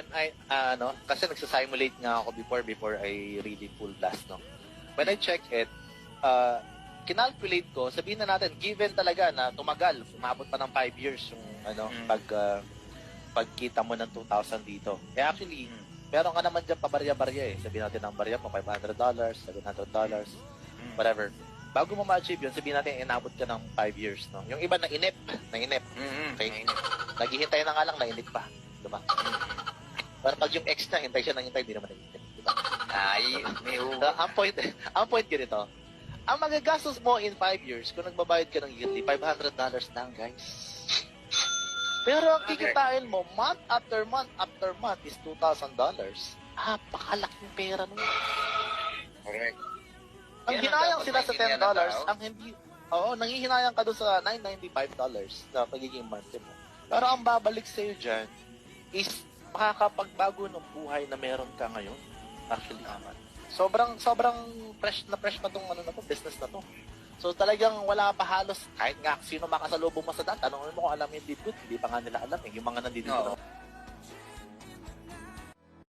when I, kasi nagsasimulate nga ako before I really full blast, no? When I check it, kinalculate ko, sabihin na natin, given talaga na tumagal, umabot pa ng 5 years yung, pagkita mo ng 2,000 dito. Eh actually, meron ka naman dyan pabarya-barya eh. Sabihin natin ang barya mo, $500, $700, whatever. Bago mo ma-achieve yun, sabihin natin, inabot ka ng 5 years, no? Yung iba nainip. Okay? Naghihintay na nga lang, nainip pa. Diba? Pero pag yung ex na, hintay siya nang hintay, hindi naman nainip. Diba? Ay, may ang point ganito, ang magagastos mo in 5 years, kung nagbabayad ka ng yearly, $500 lang, guys. Pero ang kikitain mo, month after month is $2,000. Pakalaking pera nun. Correct. Ang hinayang sila sa $10, ang hindi, nanghihinayang ka doon sa $995 na pagiging monthly mo. Pero ang babalik sa'yo dyan is makakapagbago ng buhay na meron ka ngayon. Actually, sobrang fresh na tong business na to. So talagang wala pa halos, kahit nga sino makasalubong mo sa daan, tanongin mo kung alam yung deep good, hindi pa nga nila alam eh, yung mga nandito.